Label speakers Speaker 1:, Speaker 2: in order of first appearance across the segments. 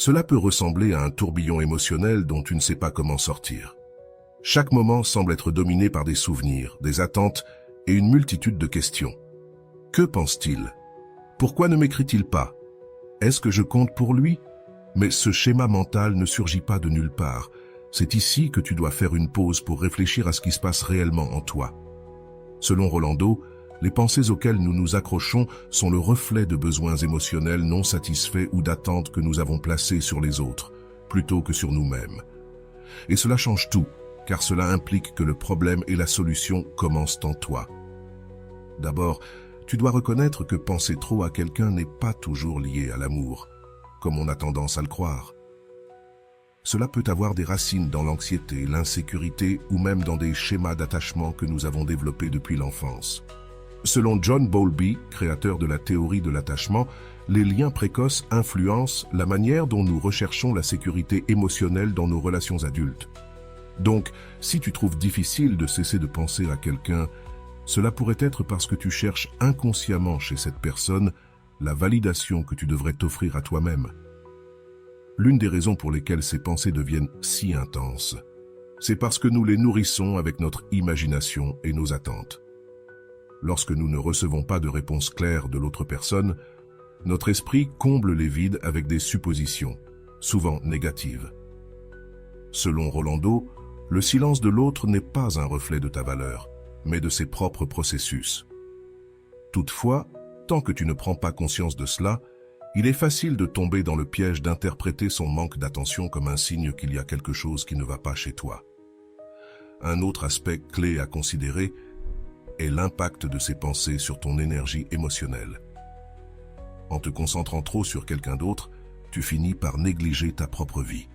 Speaker 1: Cela peut ressembler à un tourbillon émotionnel dont tu ne sais pas comment sortir. Chaque moment semble être dominé par des souvenirs, des attentes et une multitude de questions. Que pense-t-il? Pourquoi ne m'écrit-il pas? Est-ce que je compte pour lui? Mais ce schéma mental ne surgit pas de nulle part. C'est ici que tu dois faire une pause pour réfléchir à ce qui se passe réellement en toi. Selon Rolando, les pensées auxquelles nous nous accrochons sont le reflet de besoins émotionnels non satisfaits ou d'attentes que nous avons placés sur les autres, plutôt que sur nous-mêmes. Et cela change tout, car cela implique que le problème et la solution commencent en toi. D'abord, tu dois reconnaître que penser trop à quelqu'un n'est pas toujours lié à l'amour, comme on a tendance à le croire. Cela peut avoir des racines dans l'anxiété, l'insécurité ou même dans des schémas d'attachement que nous avons développés depuis l'enfance. Selon John Bowlby, créateur de la théorie de l'attachement, les liens précoces influencent la manière dont nous recherchons la sécurité émotionnelle dans nos relations adultes. Donc, si tu trouves difficile de cesser de penser à quelqu'un, cela pourrait être parce que tu cherches inconsciemment chez cette personne la validation que tu devrais t'offrir à toi-même. L'une des raisons pour lesquelles ces pensées deviennent si intenses, c'est parce que nous les nourrissons avec notre imagination et nos attentes. Lorsque nous ne recevons pas de réponse claire de l'autre personne, notre esprit comble les vides avec des suppositions, souvent négatives. Selon Rolando, le silence de l'autre n'est pas un reflet de ta valeur, mais de ses propres processus. Toutefois, tant que tu ne prends pas conscience de cela, il est facile de tomber dans le piège d'interpréter son manque d'attention comme un signe qu'il y a quelque chose qui ne va pas chez toi. Un autre aspect clé à considérer est l'impact de ces pensées sur ton énergie émotionnelle. En te concentrant trop sur quelqu'un d'autre, tu finis par négliger ta propre vie.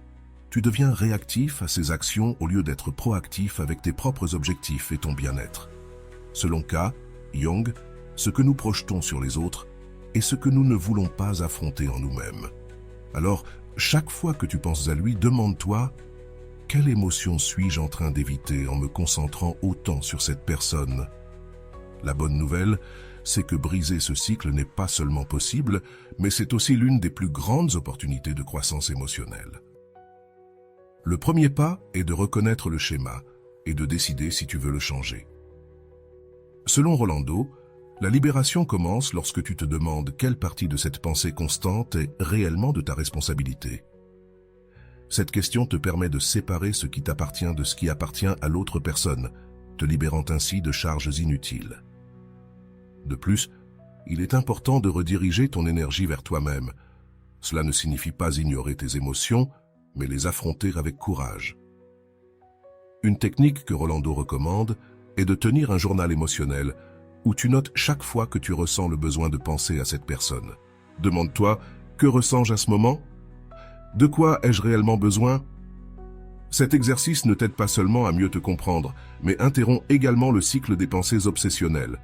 Speaker 1: Tu deviens réactif à ses actions au lieu d'être proactif avec tes propres objectifs et ton bien-être. Selon Carl Jung, ce que nous projetons sur les autres est ce que nous ne voulons pas affronter en nous-mêmes. Alors, chaque fois que tu penses à lui, demande-toi « Quelle émotion suis-je en train d'éviter en me concentrant autant sur cette personne ?» La bonne nouvelle, c'est que briser ce cycle n'est pas seulement possible, mais c'est aussi l'une des plus grandes opportunités de croissance émotionnelle. Le premier pas est de reconnaître le schéma et de décider si tu veux le changer. Selon Rolando, la libération commence lorsque tu te demandes quelle partie de cette pensée constante est réellement de ta responsabilité. Cette question te permet de séparer ce qui t'appartient de ce qui appartient à l'autre personne, te libérant ainsi de charges inutiles. De plus, il est important de rediriger ton énergie vers toi-même. Cela ne signifie pas ignorer tes émotions, mais les affronter avec courage. Une technique que Rolando recommande est de tenir un journal émotionnel où tu notes chaque fois que tu ressens le besoin de penser à cette personne. Demande-toi, que ressens-je à ce moment? De quoi ai-je réellement besoin? Cet exercice ne t'aide pas seulement à mieux te comprendre, mais interrompt également le cycle des pensées obsessionnelles.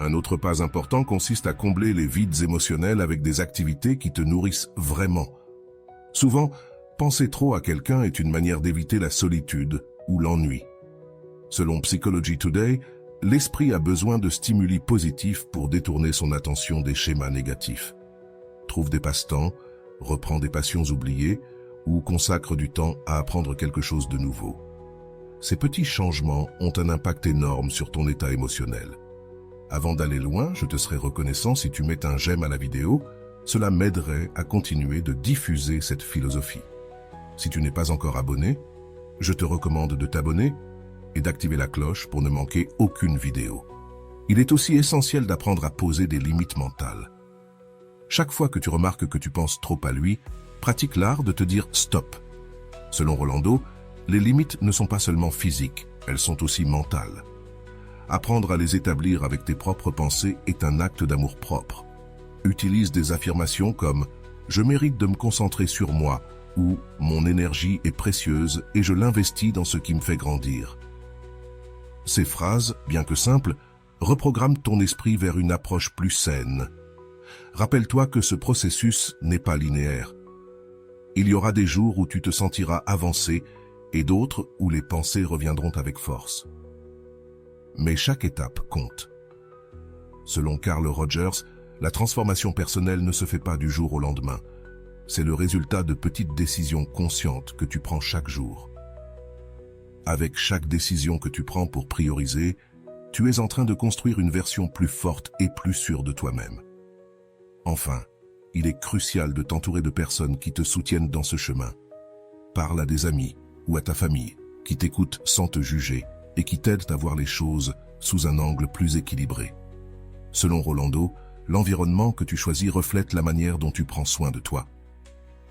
Speaker 1: Un autre pas important consiste à combler les vides émotionnels avec des activités qui te nourrissent vraiment. Souvent, penser trop à quelqu'un est une manière d'éviter la solitude ou l'ennui. Selon Psychology Today, l'esprit a besoin de stimuli positifs pour détourner son attention des schémas négatifs. Trouve des passe-temps, reprends des passions oubliées ou consacre du temps à apprendre quelque chose de nouveau. Ces petits changements ont un impact énorme sur ton état émotionnel. Avant d'aller loin, je te serais reconnaissant si tu mets un j'aime à la vidéo, cela m'aiderait à continuer de diffuser cette philosophie. Si tu n'es pas encore abonné, je te recommande de t'abonner et d'activer la cloche pour ne manquer aucune vidéo. Il est aussi essentiel d'apprendre à poser des limites mentales. Chaque fois que tu remarques que tu penses trop à lui, pratique l'art de te dire « stop ». Selon Rolando, les limites ne sont pas seulement physiques, elles sont aussi mentales. Apprendre à les établir avec tes propres pensées est un acte d'amour-propre. Utilise des affirmations comme « je mérite de me concentrer sur moi » ou « mon énergie est précieuse et je l'investis dans ce qui me fait grandir ». Ces phrases, bien que simples, reprogramment ton esprit vers une approche plus saine. Rappelle-toi que ce processus n'est pas linéaire. Il y aura des jours où tu te sentiras avancé et d'autres où les pensées reviendront avec force. Mais chaque étape compte. Selon Carl Rogers, la transformation personnelle ne se fait pas du jour au lendemain. c'est le résultat de petites décisions conscientes que tu prends chaque jour. Avec chaque décision que tu prends pour prioriser, tu es en train de construire une version plus forte et plus sûre de toi-même. Enfin, il est crucial de t'entourer de personnes qui te soutiennent dans ce chemin. Parle à des amis ou à ta famille qui t'écoutent sans te juger et qui t'aident à voir les choses sous un angle plus équilibré. Selon Rolando, l'environnement que tu choisis reflète la manière dont tu prends soin de toi.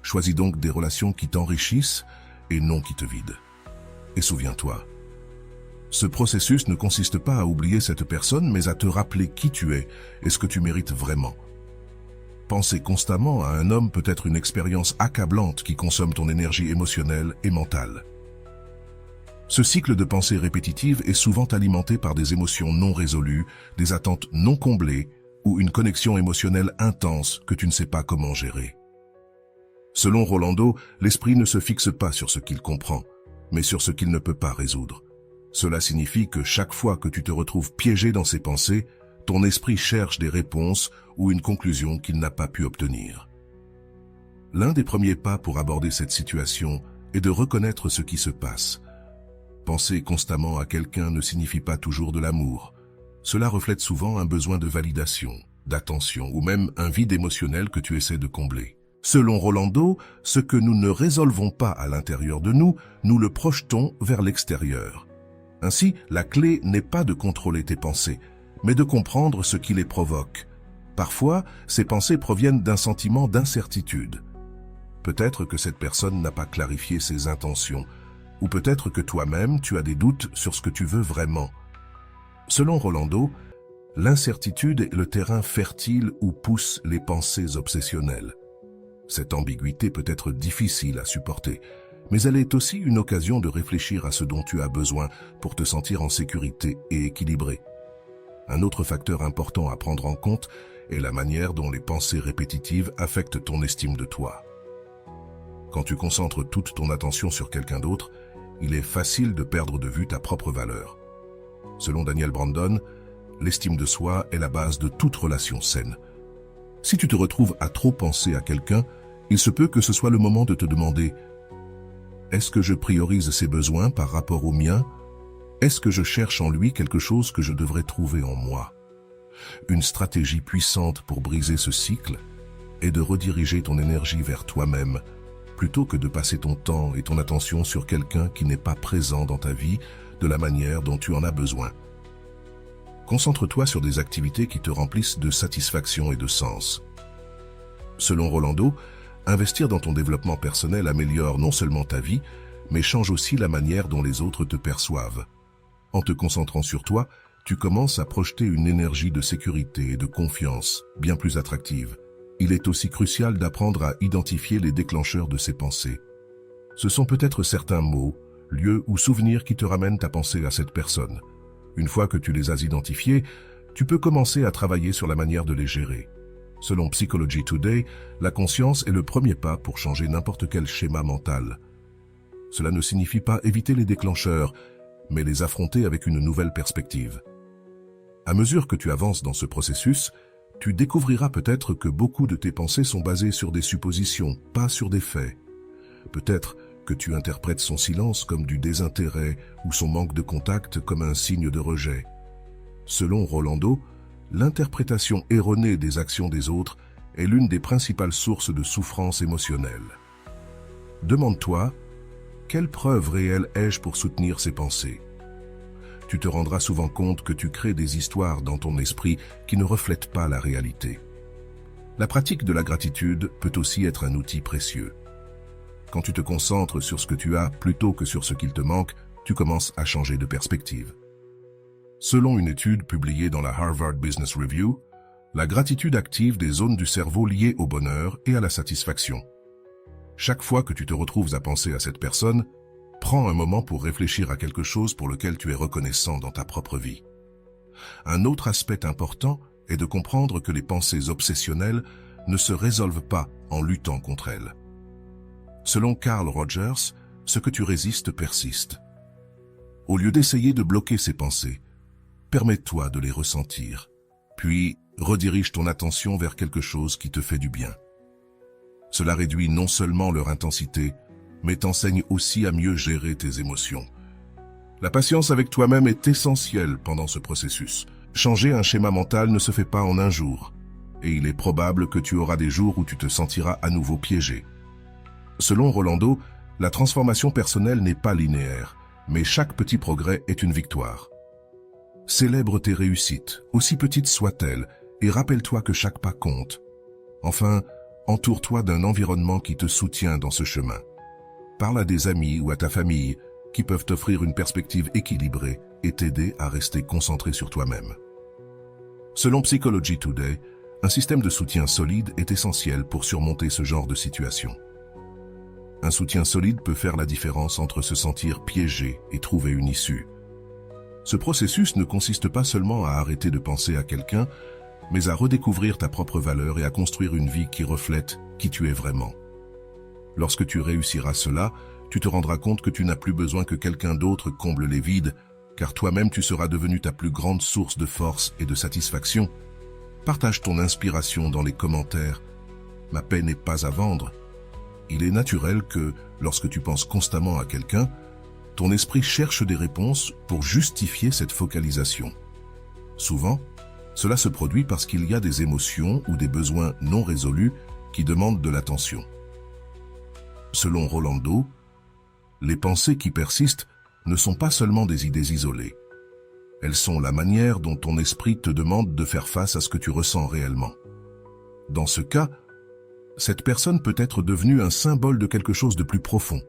Speaker 1: Choisis donc des relations qui t'enrichissent et non qui te vident. Et souviens-toi, ce processus ne consiste pas à oublier cette personne, mais à te rappeler qui tu es et ce que tu mérites vraiment. Penser constamment à un homme peut être une expérience accablante qui consomme ton énergie émotionnelle et mentale. Ce cycle de pensée répétitive est souvent alimenté par des émotions non résolues, des attentes non comblées ou une connexion émotionnelle intense que tu ne sais pas comment gérer. Selon Rolando, l'esprit ne se fixe pas sur ce qu'il comprend, mais sur ce qu'il ne peut pas résoudre. Cela signifie que chaque fois que tu te retrouves piégé dans ses pensées, ton esprit cherche des réponses ou une conclusion qu'il n'a pas pu obtenir. L'un des premiers pas pour aborder cette situation est de reconnaître ce qui se passe. Penser constamment à quelqu'un ne signifie pas toujours de l'amour. Cela reflète souvent un besoin de validation, d'attention ou même un vide émotionnel que tu essaies de combler. Selon Rolando, ce que nous ne résolvons pas à l'intérieur de nous, nous le projetons vers l'extérieur. Ainsi, la clé n'est pas de contrôler tes pensées, mais de comprendre ce qui les provoque. Parfois, ces pensées proviennent d'un sentiment d'incertitude. Peut-être que cette personne n'a pas clarifié ses intentions, ou peut-être que toi-même tu as des doutes sur ce que tu veux vraiment. Selon Rolando, l'incertitude est le terrain fertile où poussent les pensées obsessionnelles. Cette ambiguïté peut être difficile à supporter, mais elle est aussi une occasion de réfléchir à ce dont tu as besoin pour te sentir en sécurité et équilibré. Un autre facteur important à prendre en compte est la manière dont les pensées répétitives affectent ton estime de toi. Quand tu concentres toute ton attention sur quelqu'un d'autre, il est facile de perdre de vue ta propre valeur. Selon Daniel Brandon, l'estime de soi est la base de toute relation saine. Si tu te retrouves à trop penser à quelqu'un, il se peut que ce soit le moment de te demander « Est-ce que je priorise ses besoins par rapport aux miens ? Est-ce que je cherche en lui quelque chose que je devrais trouver en moi ?» Une stratégie puissante pour briser ce cycle est de rediriger ton énergie vers toi-même, plutôt que de passer ton temps et ton attention sur quelqu'un qui n'est pas présent dans ta vie de la manière dont tu en as besoin. Concentre-toi sur des activités qui te remplissent de satisfaction et de sens. Selon Rolando, investir dans ton développement personnel améliore non seulement ta vie, mais change aussi la manière dont les autres te perçoivent. En te concentrant sur toi, tu commences à projeter une énergie de sécurité et de confiance bien plus attractive. Il est aussi crucial d'apprendre à identifier les déclencheurs de ces pensées. Ce sont peut-être certains mots, lieux ou souvenirs qui te ramènent à penser à cette personne. Une fois que tu les as identifiés, tu peux commencer à travailler sur la manière de les gérer. Selon Psychology Today, la conscience est le premier pas pour changer n'importe quel schéma mental. Cela ne signifie pas éviter les déclencheurs, mais les affronter avec une nouvelle perspective. À mesure que tu avances dans ce processus, tu découvriras peut-être que beaucoup de tes pensées sont basées sur des suppositions, pas sur des faits. Peut-être que tu interprètes son silence comme du désintérêt ou son manque de contact comme un signe de rejet. Selon Rolando, l'interprétation erronée des actions des autres est l'une des principales sources de souffrance émotionnelle. Demande-toi, quelle preuve réelle ai-je pour soutenir ces pensées ? Tu te rendras souvent compte que tu crées des histoires dans ton esprit qui ne reflètent pas la réalité. La pratique de la gratitude peut aussi être un outil précieux. Quand tu te concentres sur ce que tu as plutôt que sur ce qu'il te manque, tu commences à changer de perspective. Selon une étude publiée dans la Harvard Business Review, la gratitude active des zones du cerveau liées au bonheur et à la satisfaction. Chaque fois que tu te retrouves à penser à cette personne, prends un moment pour réfléchir à quelque chose pour lequel tu es reconnaissant dans ta propre vie. Un autre aspect important est de comprendre que les pensées obsessionnelles ne se résolvent pas en luttant contre elles. Selon Carl Rogers, ce que tu résistes persiste. Au lieu d'essayer de bloquer ces pensées, permets-toi de les ressentir, puis redirige ton attention vers quelque chose qui te fait du bien. Cela réduit non seulement leur intensité, mais t'enseigne aussi à mieux gérer tes émotions. La patience avec toi-même est essentielle pendant ce processus. Changer un schéma mental ne se fait pas en un jour, et il est probable que tu auras des jours où tu te sentiras à nouveau piégé. Selon Rolando, la transformation personnelle n'est pas linéaire, mais chaque petit progrès est une victoire. Célèbre tes réussites, aussi petites soient-elles, et rappelle-toi que chaque pas compte. Enfin, entoure-toi d'un environnement qui te soutient dans ce chemin. Parle à des amis ou à ta famille qui peuvent t'offrir une perspective équilibrée et t'aider à rester concentré sur toi-même. Selon Psychology Today, un système de soutien solide est essentiel pour surmonter ce genre de situation. Un soutien solide peut faire la différence entre se sentir piégé et trouver une issue. Ce processus ne consiste pas seulement à arrêter de penser à quelqu'un, mais à redécouvrir ta propre valeur et à construire une vie qui reflète qui tu es vraiment. Lorsque tu réussiras cela, tu te rendras compte que tu n'as plus besoin que quelqu'un d'autre comble les vides, car toi-même tu seras devenu ta plus grande source de force et de satisfaction. Partage ton inspiration dans les commentaires. Ma paix n'est pas à vendre. Il est naturel que, lorsque tu penses constamment à quelqu'un, ton esprit cherche des réponses pour justifier cette focalisation. Souvent, cela se produit parce qu'il y a des émotions ou des besoins non résolus qui demandent de l'attention. Selon Rolando, les pensées qui persistent ne sont pas seulement des idées isolées. Elles sont la manière dont ton esprit te demande de faire face à ce que tu ressens réellement. Dans ce cas, cette personne peut être devenue un symbole de quelque chose de plus profond,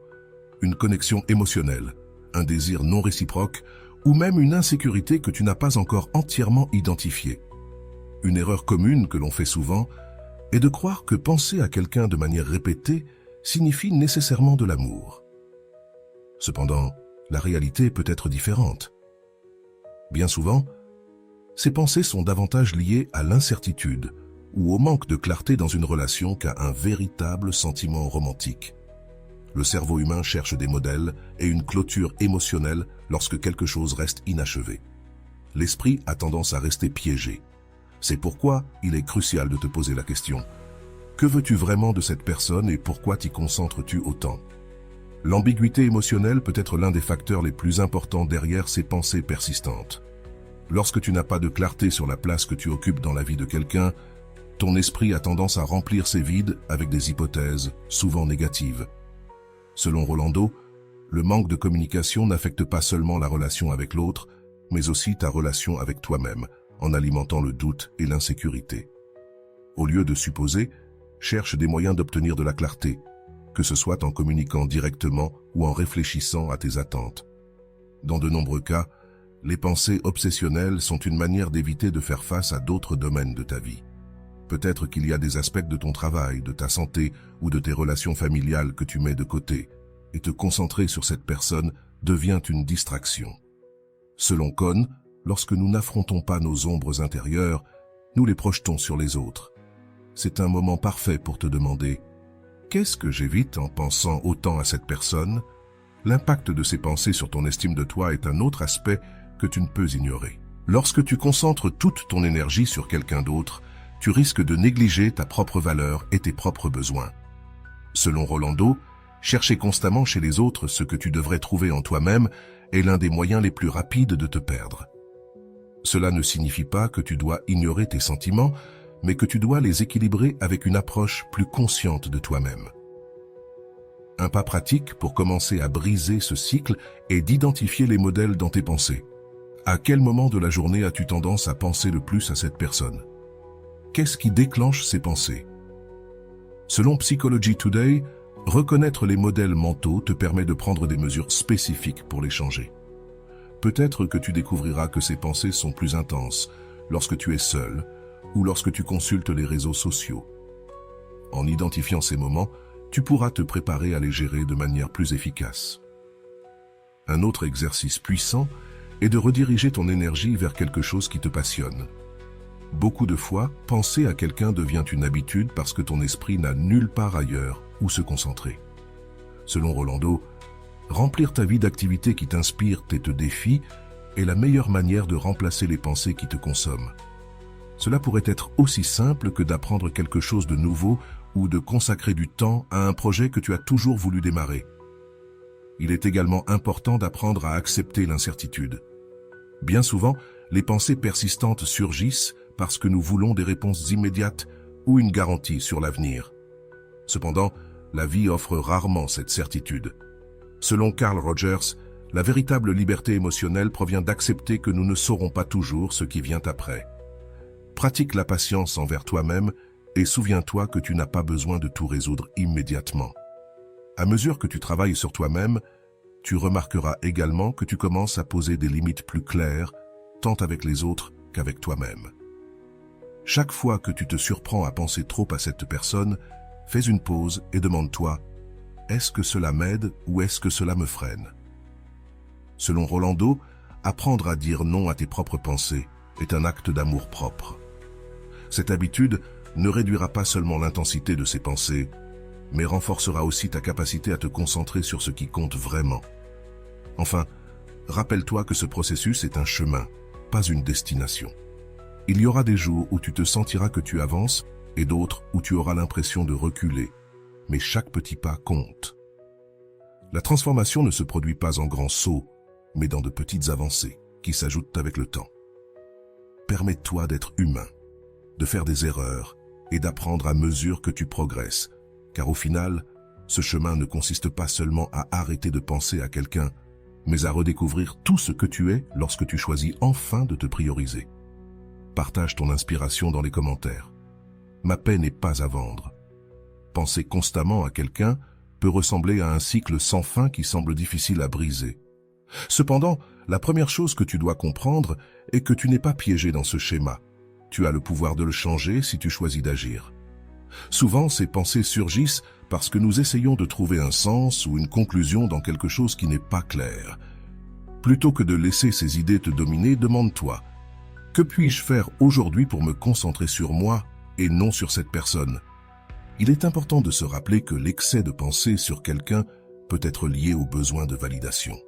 Speaker 1: une connexion émotionnelle, un désir non réciproque ou même une insécurité que tu n'as pas encore entièrement identifiée. Une erreur commune que l'on fait souvent est de croire que penser à quelqu'un de manière répétée signifie nécessairement de l'amour. Cependant, la réalité peut être différente. Bien souvent, ces pensées sont davantage liées à l'incertitude ou au manque de clarté dans une relation qu'à un véritable sentiment romantique. Le cerveau humain cherche des modèles et une clôture émotionnelle lorsque quelque chose reste inachevé. L'esprit a tendance à rester piégé. C'est pourquoi il est crucial de te poser la question: que veux-tu vraiment de cette personne et pourquoi t'y concentres-tu autant? L'ambiguïté émotionnelle peut être l'un des facteurs les plus importants derrière ces pensées persistantes. Lorsque tu n'as pas de clarté sur la place que tu occupes dans la vie de quelqu'un, ton esprit a tendance à remplir ces vides avec des hypothèses, souvent négatives. Selon Rolando, le manque de communication n'affecte pas seulement la relation avec l'autre, mais aussi ta relation avec toi-même, en alimentant le doute et l'insécurité. Au lieu de supposer, cherche des moyens d'obtenir de la clarté, que ce soit en communiquant directement ou en réfléchissant à tes attentes. Dans de nombreux cas, les pensées obsessionnelles sont une manière d'éviter de faire face à d'autres domaines de ta vie. Peut-être qu'il y a des aspects de ton travail, de ta santé ou de tes relations familiales que tu mets de côté, et te concentrer sur cette personne devient une distraction. Selon Kohn, lorsque nous n'affrontons pas nos ombres intérieures, nous les projetons sur les autres. C'est un moment parfait pour te demander: qu'est-ce que j'évite en pensant autant à cette personne? L'impact de ces pensées sur ton estime de toi est un autre aspect que tu ne peux ignorer. Lorsque tu concentres toute ton énergie sur quelqu'un d'autre, tu risques de négliger ta propre valeur et tes propres besoins. Selon Rolando, chercher constamment chez les autres ce que tu devrais trouver en toi-même est l'un des moyens les plus rapides de te perdre. Cela ne signifie pas que tu dois ignorer tes sentiments, mais que tu dois les équilibrer avec une approche plus consciente de toi-même. Un pas pratique pour commencer à briser ce cycle est d'identifier les modèles dans tes pensées. À quel moment de la journée as-tu tendance à penser le plus à cette personne? Qu'est-ce qui déclenche ces pensées? Selon Psychology Today, reconnaître les modèles mentaux te permet de prendre des mesures spécifiques pour les changer. Peut-être que tu découvriras que ces pensées sont plus intenses lorsque tu es seul ou lorsque tu consultes les réseaux sociaux. En identifiant ces moments, tu pourras te préparer à les gérer de manière plus efficace. Un autre exercice puissant est de rediriger ton énergie vers quelque chose qui te passionne. Beaucoup de fois, penser à quelqu'un devient une habitude parce que ton esprit n'a nulle part ailleurs où se concentrer. Selon Rolando, remplir ta vie d'activités qui t'inspirent et te défient est la meilleure manière de remplacer les pensées qui te consomment. Cela pourrait être aussi simple que d'apprendre quelque chose de nouveau ou de consacrer du temps à un projet que tu as toujours voulu démarrer. Il est également important d'apprendre à accepter l'incertitude. Bien souvent, les pensées persistantes surgissent parce que nous voulons des réponses immédiates ou une garantie sur l'avenir. Cependant, la vie offre rarement cette certitude. Selon Carl Rogers, la véritable liberté émotionnelle provient d'accepter que nous ne saurons pas toujours ce qui vient après. Pratique la patience envers toi-même et souviens-toi que tu n'as pas besoin de tout résoudre immédiatement. À mesure que tu travailles sur toi-même, tu remarqueras également que tu commences à poser des limites plus claires, tant avec les autres qu'avec toi-même. Chaque fois que tu te surprends à penser trop à cette personne, fais une pause et demande-toi « Est-ce que cela m'aide ou est-ce que cela me freine ?» Selon Rolando, apprendre à dire non à tes propres pensées est un acte d'amour propre. Cette habitude ne réduira pas seulement l'intensité de ces pensées, mais renforcera aussi ta capacité à te concentrer sur ce qui compte vraiment. Enfin, rappelle-toi que ce processus est un chemin, pas une destination. Il y aura des jours où tu te sentiras que tu avances et d'autres où tu auras l'impression de reculer, mais chaque petit pas compte. La transformation ne se produit pas en grands sauts, mais dans de petites avancées qui s'ajoutent avec le temps. Permets-toi d'être humain, de faire des erreurs et d'apprendre à mesure que tu progresses, car au final, ce chemin ne consiste pas seulement à arrêter de penser à quelqu'un, mais à redécouvrir tout ce que tu es lorsque tu choisis enfin de te prioriser. Partage ton inspiration dans les commentaires. Ma paix n'est pas à vendre. Penser constamment à quelqu'un peut ressembler à un cycle sans fin qui semble difficile à briser. Cependant, la première chose que tu dois comprendre est que tu n'es pas piégé dans ce schéma. Tu as le pouvoir de le changer si tu choisis d'agir. Souvent, ces pensées surgissent parce que nous essayons de trouver un sens ou une conclusion dans quelque chose qui n'est pas clair. Plutôt que de laisser ces idées te dominer, demande-toi « Que puis-je faire aujourd'hui pour me concentrer sur moi et non sur cette personne ?» Il est important de se rappeler que l'excès de pensée sur quelqu'un peut être lié au besoin de validation.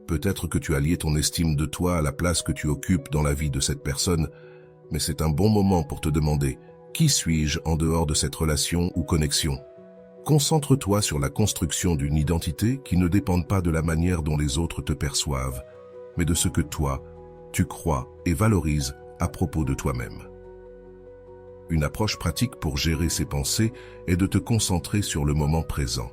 Speaker 1: Peut-être que tu as lié ton estime de toi à la place que tu occupes dans la vie de cette personne, mais c'est un bon moment pour te demander « Qui suis-je en dehors de cette relation ou connexion ?» Concentre-toi sur la construction d'une identité qui ne dépende pas de la manière dont les autres te perçoivent, mais de ce que toi, tu crois et valorises à propos de toi-même. Une approche pratique pour gérer ces pensées est de te concentrer sur le moment présent.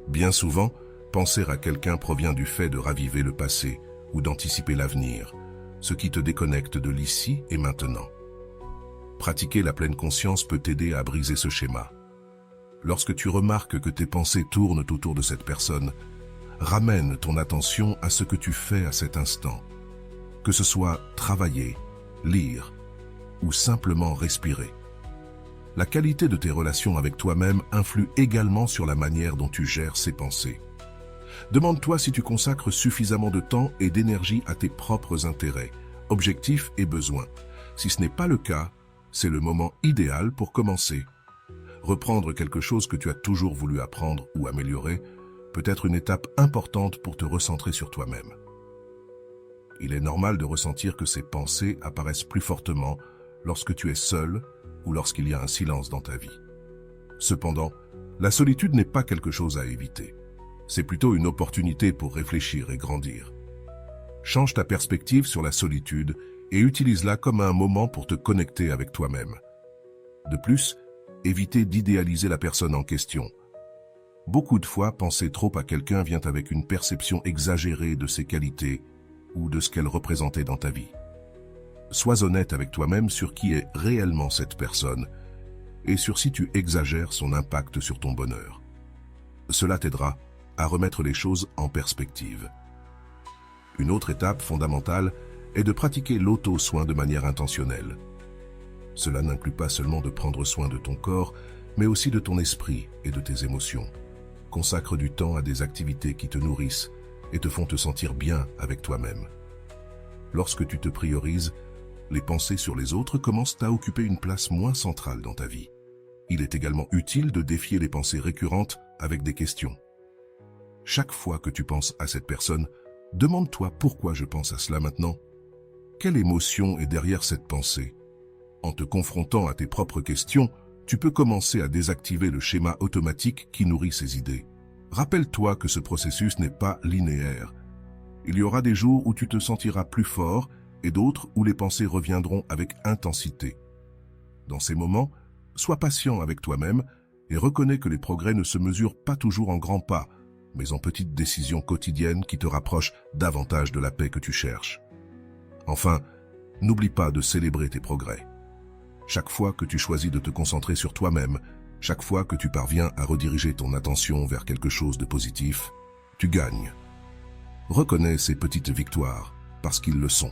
Speaker 1: Bien souvent, penser à quelqu'un provient du fait de raviver le passé ou d'anticiper l'avenir, ce qui te déconnecte de l'ici et maintenant. Pratiquer la pleine conscience peut t'aider à briser ce schéma. Lorsque tu remarques que tes pensées tournent autour de cette personne, ramène ton attention à ce que tu fais à cet instant. Que ce soit travailler, lire ou simplement respirer. La qualité de tes relations avec toi-même influe également sur la manière dont tu gères ces pensées. Demande-toi si tu consacres suffisamment de temps et d'énergie à tes propres intérêts, objectifs et besoins. Si ce n'est pas le cas, c'est le moment idéal pour commencer. Reprendre quelque chose que tu as toujours voulu apprendre ou améliorer peut être une étape importante pour te recentrer sur toi-même. Il est normal de ressentir que ces pensées apparaissent plus fortement lorsque tu es seul ou lorsqu'il y a un silence dans ta vie. Cependant, la solitude n'est pas quelque chose à éviter. C'est plutôt une opportunité pour réfléchir et grandir. Change ta perspective sur la solitude et utilise-la comme un moment pour te connecter avec toi-même. De plus, évitez d'idéaliser la personne en question. Beaucoup de fois, penser trop à quelqu'un vient avec une perception exagérée de ses qualités ou de ce qu'elle représentait dans ta vie. Sois honnête avec toi-même sur qui est réellement cette personne et sur si tu exagères son impact sur ton bonheur. Cela t'aidera à remettre les choses en perspective. Une autre étape fondamentale est de pratiquer l'auto-soin de manière intentionnelle. Cela n'inclut pas seulement de prendre soin de ton corps, mais aussi de ton esprit et de tes émotions. Consacre du temps à des activités qui te nourrissent et te font te sentir bien avec toi-même. Lorsque tu te priorises, les pensées sur les autres commencent à occuper une place moins centrale dans ta vie. Il est également utile de défier les pensées récurrentes avec des questions. Chaque fois que tu penses à cette personne, demande-toi pourquoi je pense à cela maintenant. Quelle émotion est derrière cette pensée? En te confrontant à tes propres questions, tu peux commencer à désactiver le schéma automatique qui nourrit ces idées. Rappelle-toi que ce processus n'est pas linéaire. Il y aura des jours où tu te sentiras plus fort et d'autres où les pensées reviendront avec intensité. Dans ces moments, sois patient avec toi-même et reconnais que les progrès ne se mesurent pas toujours en grands pas, mais en petites décisions quotidiennes qui te rapprochent davantage de la paix que tu cherches. Enfin, n'oublie pas de célébrer tes progrès. Chaque fois que tu choisis de te concentrer sur toi-même, chaque fois que tu parviens à rediriger ton attention vers quelque chose de positif, tu gagnes. Reconnais ces petites victoires, parce qu'ils le sont.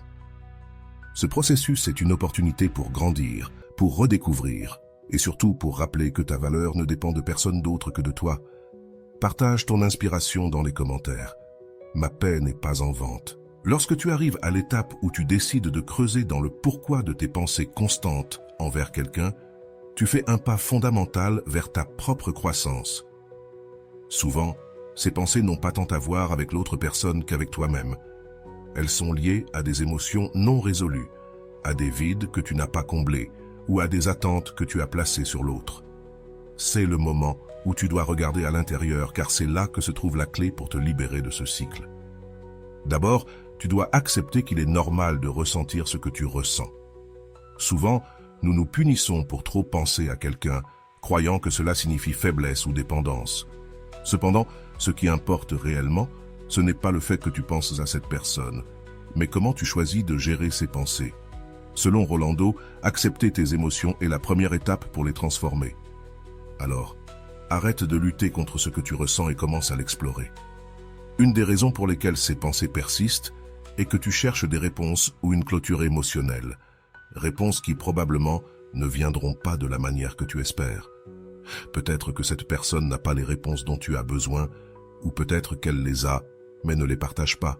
Speaker 1: Ce processus est une opportunité pour grandir, pour redécouvrir, et surtout pour rappeler que ta valeur ne dépend de personne d'autre que de toi. Partage ton inspiration dans les commentaires. Ma paix n'est pas en vente. Lorsque tu arrives à l'étape où tu décides de creuser dans le pourquoi de tes pensées constantes envers quelqu'un, tu fais un pas fondamental vers ta propre croissance. Souvent, ces pensées n'ont pas tant à voir avec l'autre personne qu'avec toi-même. Elles sont liées à des émotions non résolues, à des vides que tu n'as pas comblés ou à des attentes que tu as placées sur l'autre. C'est le moment où tu dois regarder à l'intérieur car c'est là que se trouve la clé pour te libérer de ce cycle. D'abord, tu dois accepter qu'il est normal de ressentir ce que tu ressens. Souvent, nous nous punissons pour trop penser à quelqu'un, croyant que cela signifie faiblesse ou dépendance. Cependant, ce qui importe réellement, ce n'est pas le fait que tu penses à cette personne, mais comment tu choisis de gérer ces pensées. Selon Rolando, accepter tes émotions est la première étape pour les transformer. Alors, arrête de lutter contre ce que tu ressens et commence à l'explorer. Une des raisons pour lesquelles ces pensées persistent est que tu cherches des réponses ou une clôture émotionnelle. Réponses qui probablement ne viendront pas de la manière que tu espères. Peut-être que cette personne n'a pas les réponses dont tu as besoin, ou peut-être qu'elle les a, mais ne les partage pas.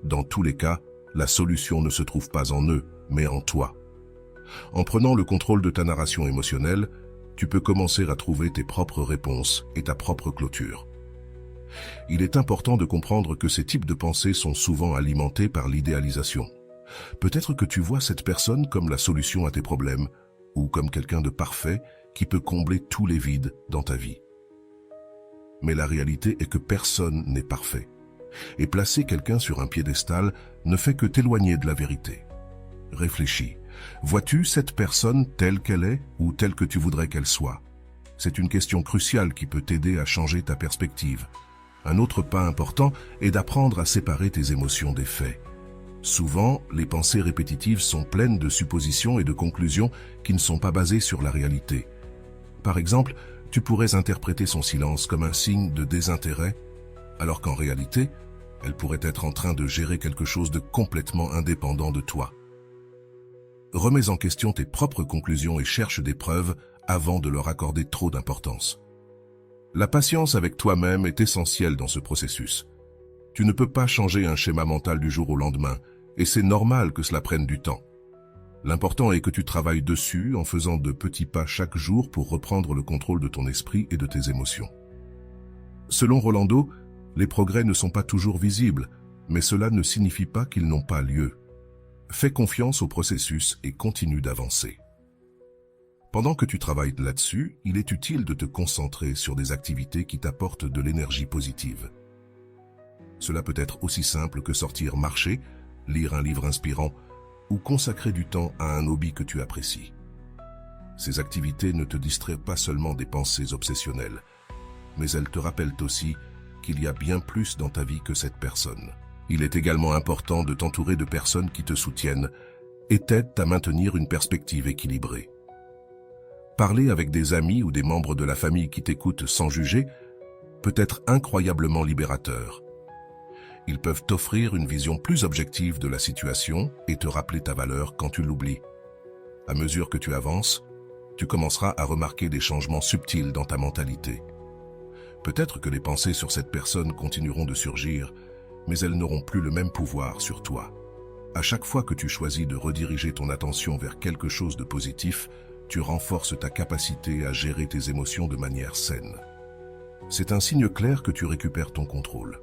Speaker 1: Dans tous les cas, la solution ne se trouve pas en eux, mais en toi. En prenant le contrôle de ta narration émotionnelle, tu peux commencer à trouver tes propres réponses et ta propre clôture. Il est important de comprendre que ces types de pensées sont souvent alimentés par l'idéalisation. Peut-être que tu vois cette personne comme la solution à tes problèmes, ou comme quelqu'un de parfait qui peut combler tous les vides dans ta vie. Mais la réalité est que personne n'est parfait. Et placer quelqu'un sur un piédestal ne fait que t'éloigner de la vérité. Réfléchis. Vois-tu cette personne telle qu'elle est ou telle que tu voudrais qu'elle soit? C'est une question cruciale qui peut t'aider à changer ta perspective. Un autre pas important est d'apprendre à séparer tes émotions des faits. Souvent, les pensées répétitives sont pleines de suppositions et de conclusions qui ne sont pas basées sur la réalité. Par exemple, tu pourrais interpréter son silence comme un signe de désintérêt, alors qu'en réalité, elle pourrait être en train de gérer quelque chose de complètement indépendant de toi. Remets en question tes propres conclusions et cherche des preuves avant de leur accorder trop d'importance. La patience avec toi-même est essentielle dans ce processus. Tu ne peux pas changer un schéma mental du jour au lendemain, et c'est normal que cela prenne du temps. L'important est que tu travailles dessus en faisant de petits pas chaque jour pour reprendre le contrôle de ton esprit et de tes émotions. Selon Rolando, les progrès ne sont pas toujours visibles, mais cela ne signifie pas qu'ils n'ont pas lieu. Fais confiance au processus et continue d'avancer. Pendant que tu travailles là-dessus, il est utile de te concentrer sur des activités qui t'apportent de l'énergie positive. Cela peut être aussi simple que sortir marcher, lire un livre inspirant ou consacrer du temps à un hobby que tu apprécies. Ces activités ne te distraient pas seulement des pensées obsessionnelles, mais elles te rappellent aussi qu'il y a bien plus dans ta vie que cette personne. Il est également important de t'entourer de personnes qui te soutiennent et t'aident à maintenir une perspective équilibrée. Parler avec des amis ou des membres de la famille qui t'écoutent sans juger peut être incroyablement libérateur. Ils peuvent t'offrir une vision plus objective de la situation et te rappeler ta valeur quand tu l'oublies. À mesure que tu avances, tu commenceras à remarquer des changements subtils dans ta mentalité. Peut-être que les pensées sur cette personne continueront de surgir, mais elles n'auront plus le même pouvoir sur toi. À chaque fois que tu choisis de rediriger ton attention vers quelque chose de positif, tu renforces ta capacité à gérer tes émotions de manière saine. C'est un signe clair que tu récupères ton contrôle.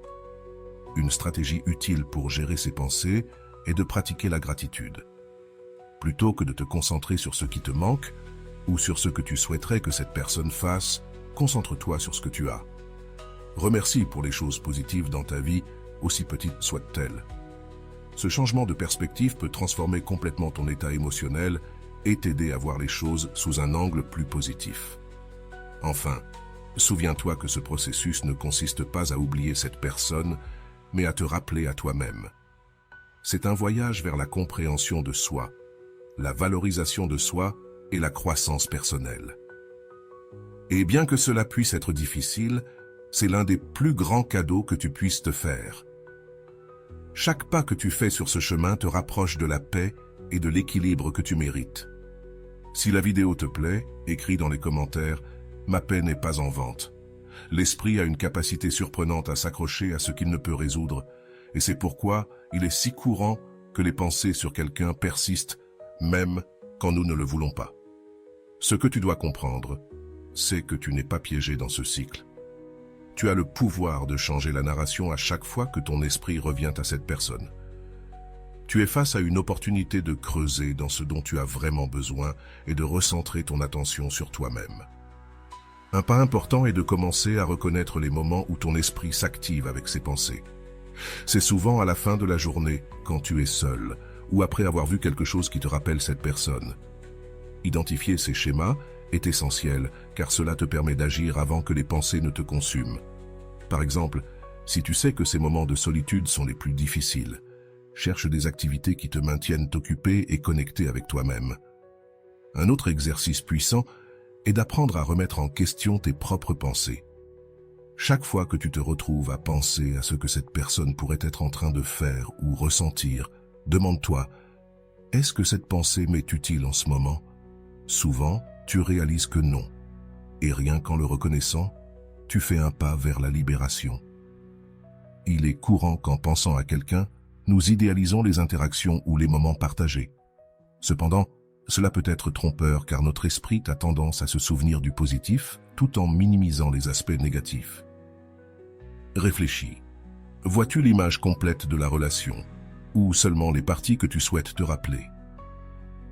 Speaker 1: Une stratégie utile pour gérer ses pensées est de pratiquer la gratitude. Plutôt que de te concentrer sur ce qui te manque, ou sur ce que tu souhaiterais que cette personne fasse, concentre-toi sur ce que tu as. Remercie pour les choses positives dans ta vie, aussi petites soient-elles. Ce changement de perspective peut transformer complètement ton état émotionnel et t'aider à voir les choses sous un angle plus positif. Enfin, souviens-toi que ce processus ne consiste pas à oublier cette personne, mais à te rappeler à toi-même. C'est un voyage vers la compréhension de soi, la valorisation de soi et la croissance personnelle. Et bien que cela puisse être difficile, c'est l'un des plus grands cadeaux que tu puisses te faire. Chaque pas que tu fais sur ce chemin te rapproche de la paix et de l'équilibre que tu mérites. Si la vidéo te plaît, écris dans les commentaires « Ma paix n'est pas en vente ». L'esprit a une capacité surprenante à s'accrocher à ce qu'il ne peut résoudre, et c'est pourquoi il est si courant que les pensées sur quelqu'un persistent, même quand nous ne le voulons pas. Ce que tu dois comprendre, c'est que tu n'es pas piégé dans ce cycle. Tu as le pouvoir de changer la narration à chaque fois que ton esprit revient à cette personne. Tu es face à une opportunité de creuser dans ce dont tu as vraiment besoin et de recentrer ton attention sur toi-même. Un pas important est de commencer à reconnaître les moments où ton esprit s'active avec ses pensées. C'est souvent à la fin de la journée, quand tu es seul, ou après avoir vu quelque chose qui te rappelle cette personne. Identifier ces schémas est essentiel, car cela te permet d'agir avant que les pensées ne te consument. Par exemple, si tu sais que ces moments de solitude sont les plus difficiles, cherche des activités qui te maintiennent occupé et connecté avec toi-même. Un autre exercice puissant est d'apprendre à remettre en question tes propres pensées. Chaque fois que tu te retrouves à penser à ce que cette personne pourrait être en train de faire ou ressentir, demande-toi, est-ce que cette pensée m'est utile en ce moment? Souvent, tu réalises que non. Et rien qu'en le reconnaissant, tu fais un pas vers la libération. Il est courant qu'en pensant à quelqu'un, nous idéalisons les interactions ou les moments partagés. Cependant, cela peut être trompeur car notre esprit a tendance à se souvenir du positif tout en minimisant les aspects négatifs. Réfléchis. Vois-tu l'image complète de la relation ou seulement les parties que tu souhaites te rappeler?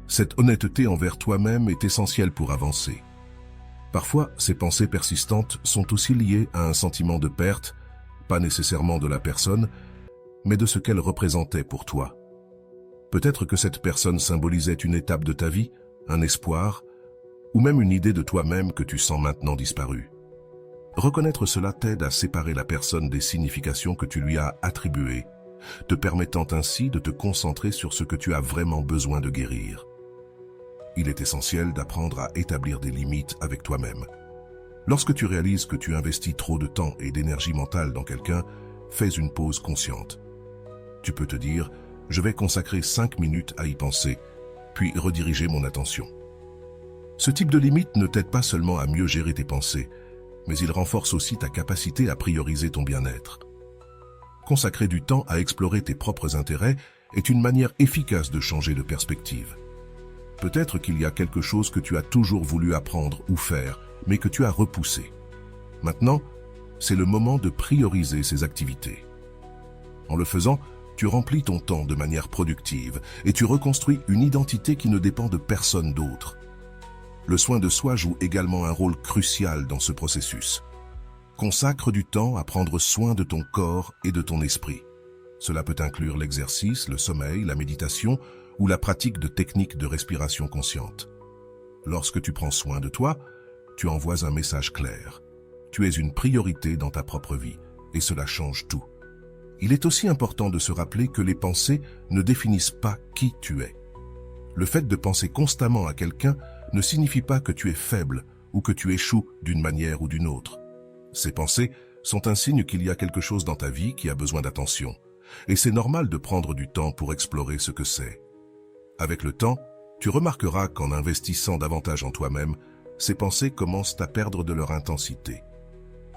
Speaker 1: Cette honnêteté envers toi-même est essentielle pour avancer. Parfois, ces pensées persistantes sont aussi liées à un sentiment de perte, pas nécessairement de la personne, mais de ce qu'elle représentait pour toi. Peut-être que cette personne symbolisait une étape de ta vie, un espoir, ou même une idée de toi-même que tu sens maintenant disparue. Reconnaître cela t'aide à séparer la personne des significations que tu lui as attribuées, te permettant ainsi de te concentrer sur ce que tu as vraiment besoin de guérir. Il est essentiel d'apprendre à établir des limites avec toi-même. Lorsque tu réalises que tu investis trop de temps et d'énergie mentale dans quelqu'un, fais une pause consciente. Tu peux te dire, je vais consacrer 5 minutes à y penser, puis rediriger mon attention. Ce type de limite ne t'aide pas seulement à mieux gérer tes pensées, mais il renforce aussi ta capacité à prioriser ton bien-être. Consacrer du temps à explorer tes propres intérêts est une manière efficace de changer de perspective. Peut-être qu'il y a quelque chose que tu as toujours voulu apprendre ou faire, mais que tu as repoussé. Maintenant, c'est le moment de prioriser ces activités. En le faisant, tu remplis ton temps de manière productive et tu reconstruis une identité qui ne dépend de personne d'autre. Le soin de soi joue également un rôle crucial dans ce processus. Consacre du temps à prendre soin de ton corps et de ton esprit. Cela peut inclure l'exercice, le sommeil, la méditation ou la pratique de techniques de respiration consciente. Lorsque tu prends soin de toi, tu envoies un message clair. Tu es une priorité dans ta propre vie et cela change tout. Il est aussi important de se rappeler que les pensées ne définissent pas qui tu es. Le fait de penser constamment à quelqu'un ne signifie pas que tu es faible ou que tu échoues d'une manière ou d'une autre. Ces pensées sont un signe qu'il y a quelque chose dans ta vie qui a besoin d'attention. Et c'est normal de prendre du temps pour explorer ce que c'est. Avec le temps, tu remarqueras qu'en investissant davantage en toi-même, ces pensées commencent à perdre de leur intensité.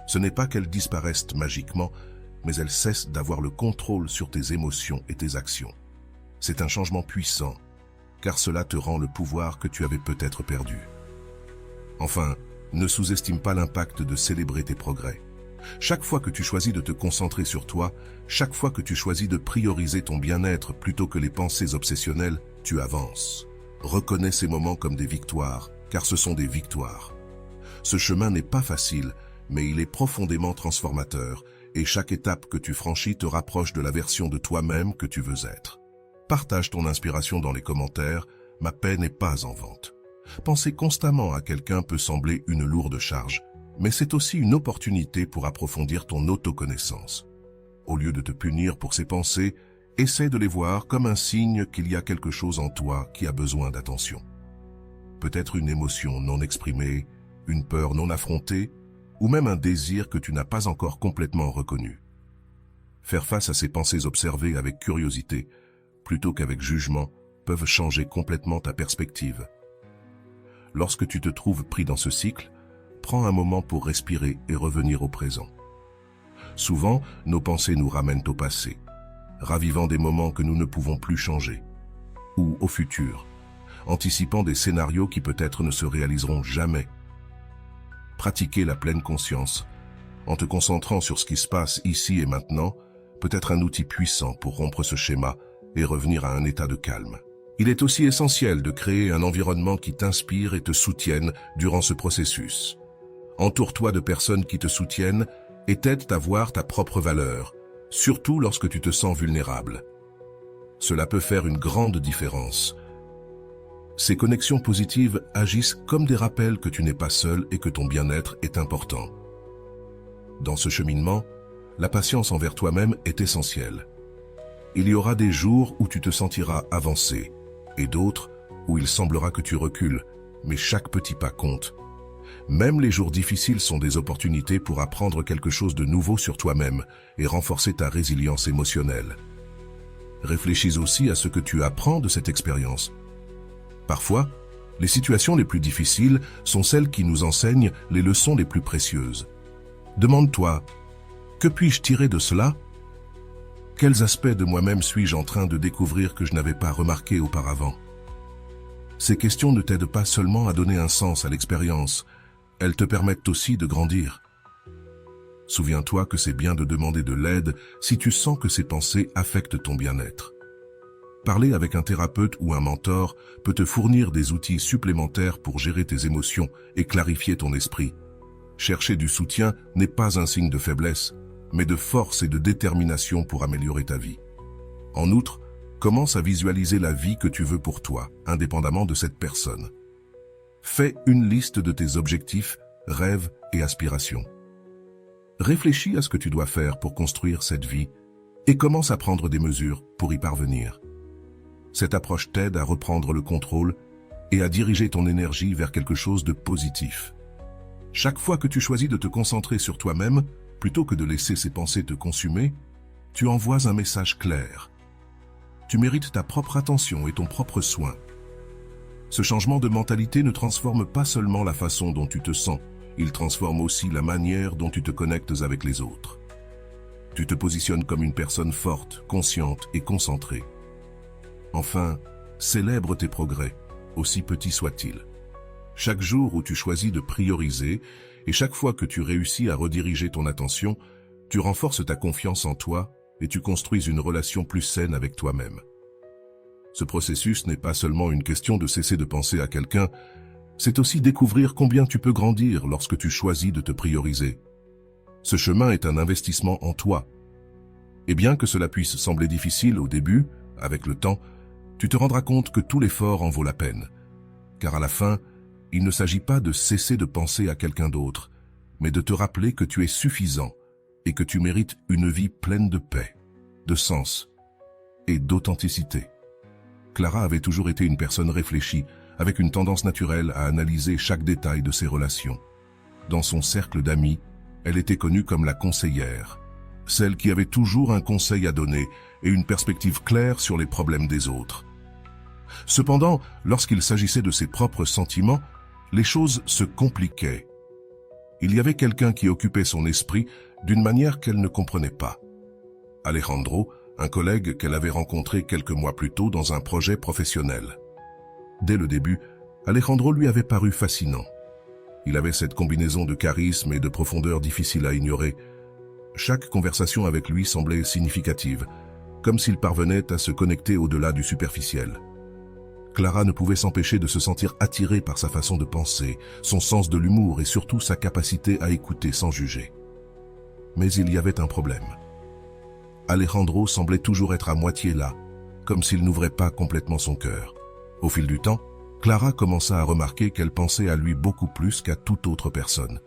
Speaker 1: Ce n'est pas qu'elles disparaissent magiquement, mais elles cessent d'avoir le contrôle sur tes émotions et tes actions. C'est un changement puissant, car cela te rend le pouvoir que tu avais peut-être perdu. Enfin, ne sous-estime pas l'impact de célébrer tes progrès. Chaque fois que tu choisis de te concentrer sur toi, chaque fois que tu choisis de prioriser ton bien-être plutôt que les pensées obsessionnelles, tu avances. Reconnais ces moments comme des victoires car ce sont des victoires. Ce chemin n'est pas facile, mais il est profondément transformateur, et chaque étape que tu franchis te rapproche de la version de toi-même que tu veux être. Partage ton inspiration dans les commentaires, ma paix n'est pas en vente. Penser constamment à quelqu'un peut sembler une lourde charge, mais c'est aussi une opportunité pour approfondir ton autoconnaissance. Au lieu de te punir pour ces pensées, essaie de les voir comme un signe qu'il y a quelque chose en toi qui a besoin d'attention. Peut-être une émotion non exprimée, une peur non affrontée, ou même un désir que tu n'as pas encore complètement reconnu. Faire face à ces pensées observées avec curiosité, plutôt qu'avec jugement, peuvent changer complètement ta perspective. Lorsque tu te trouves pris dans ce cycle, prends un moment pour respirer et revenir au présent. Souvent, nos pensées nous ramènent au passé, ravivant des moments que nous ne pouvons plus changer, ou au futur, anticipant des scénarios qui peut-être ne se réaliseront jamais. Pratiquer la pleine conscience, en te concentrant sur ce qui se passe ici et maintenant, peut être un outil puissant pour rompre ce schéma et revenir à un état de calme. Il est aussi essentiel de créer un environnement qui t'inspire et te soutienne durant ce processus. Entoure-toi de personnes qui te soutiennent et t'aident à voir ta propre valeur, surtout lorsque tu te sens vulnérable. Cela peut faire une grande différence. Ces connexions positives agissent comme des rappels que tu n'es pas seul et que ton bien-être est important. Dans ce cheminement, la patience envers toi-même est essentielle. Il y aura des jours où tu te sentiras avancer, et d'autres où il semblera que tu recules, mais chaque petit pas compte. Même les jours difficiles sont des opportunités pour apprendre quelque chose de nouveau sur toi-même et renforcer ta résilience émotionnelle. Réfléchis aussi à ce que tu apprends de cette expérience. Parfois, les situations les plus difficiles sont celles qui nous enseignent les leçons les plus précieuses. Demande-toi, que puis-je tirer de cela ? Quels aspects de moi-même suis-je en train de découvrir que je n'avais pas remarqué auparavant ? Ces questions ne t'aident pas seulement à donner un sens à l'expérience, elles te permettent aussi de grandir. Souviens-toi que c'est bien de demander de l'aide si tu sens que ces pensées affectent ton bien-être. Parler avec un thérapeute ou un mentor peut te fournir des outils supplémentaires pour gérer tes émotions et clarifier ton esprit. Chercher du soutien n'est pas un signe de faiblesse, mais de force et de détermination pour améliorer ta vie. En outre, commence à visualiser la vie que tu veux pour toi, indépendamment de cette personne. Fais une liste de tes objectifs, rêves et aspirations. Réfléchis à ce que tu dois faire pour construire cette vie et commence à prendre des mesures pour y parvenir. Cette approche t'aide à reprendre le contrôle et à diriger ton énergie vers quelque chose de positif. Chaque fois que tu choisis de te concentrer sur toi-même, plutôt que de laisser ces pensées te consumer, tu envoies un message clair. Tu mérites ta propre attention et ton propre soin. Ce changement de mentalité ne transforme pas seulement la façon dont tu te sens, il transforme aussi la manière dont tu te connectes avec les autres. Tu te positionnes comme une personne forte, consciente et concentrée. Enfin, célèbre tes progrès, aussi petits soient-ils. Chaque jour où tu choisis de prioriser et chaque fois que tu réussis à rediriger ton attention, tu renforces ta confiance en toi et tu construis une relation plus saine avec toi-même. Ce processus n'est pas seulement une question de cesser de penser à quelqu'un, c'est aussi découvrir combien tu peux grandir lorsque tu choisis de te prioriser. Ce chemin est un investissement en toi. Et bien que cela puisse sembler difficile au début, avec le temps, tu te rendras compte que tout l'effort en vaut la peine. Car à la fin, il ne s'agit pas de cesser de penser à quelqu'un d'autre, mais de te rappeler que tu es suffisant et que tu mérites une vie pleine de paix, de sens et d'authenticité. Clara avait toujours été une personne réfléchie, avec une tendance naturelle à analyser chaque détail de ses relations. Dans son cercle d'amis, elle était connue comme la conseillère, celle qui avait toujours un conseil à donner et une perspective claire sur les problèmes des autres. Cependant, lorsqu'il s'agissait de ses propres sentiments, les choses se compliquaient. Il y avait quelqu'un qui occupait son esprit d'une manière qu'elle ne comprenait pas. Alejandro, un collègue qu'elle avait rencontré quelques mois plus tôt dans un projet professionnel. Dès le début, Alejandro lui avait paru fascinant. Il avait cette combinaison de charisme et de profondeur difficile à ignorer. Chaque conversation avec lui semblait significative, comme s'il parvenait à se connecter au-delà du superficiel. Clara ne pouvait s'empêcher de se sentir attirée par sa façon de penser, son sens de l'humour et surtout sa capacité à écouter sans juger. Mais il y avait un problème. Alejandro semblait toujours être à moitié là, comme s'il n'ouvrait pas complètement son cœur. Au fil du temps, Clara commença à remarquer qu'elle pensait à lui beaucoup plus qu'à toute autre personne.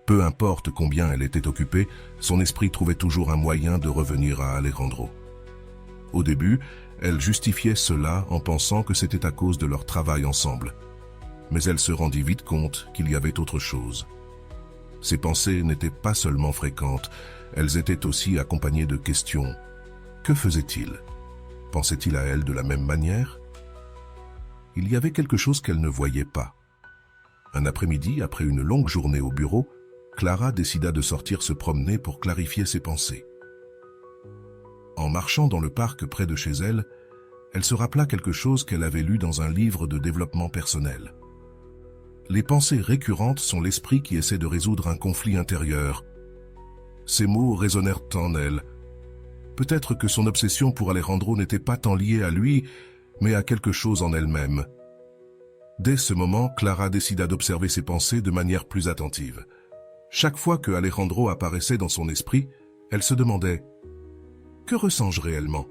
Speaker 1: Peu importe combien elle était occupée, son esprit trouvait toujours un moyen de revenir à Alejandro. Au début, elle justifiait cela en pensant que c'était à cause de leur travail ensemble. Mais elle se rendit vite compte qu'il y avait autre chose. Ses pensées n'étaient pas seulement fréquentes, elles étaient aussi accompagnées de questions. Que faisait-il? Pensait-il à elle de la même manière? Il y avait quelque chose qu'elle ne voyait pas. Un après-midi, après une longue journée au bureau, Clara décida de sortir se promener pour clarifier ses pensées. En marchant dans le parc près de chez elle, elle se rappela quelque chose qu'elle avait lu dans un livre de développement personnel. Les pensées récurrentes sont l'esprit qui essaie de résoudre un conflit intérieur. Ces mots résonnèrent en elle. Peut-être que son obsession pour Alejandro n'était pas tant liée à lui, mais à quelque chose en elle-même. Dès ce moment, Clara décida d'observer ses pensées de manière plus attentive. Chaque fois que Alejandro apparaissait dans son esprit, elle se demandait « Que ressens-je réellement ?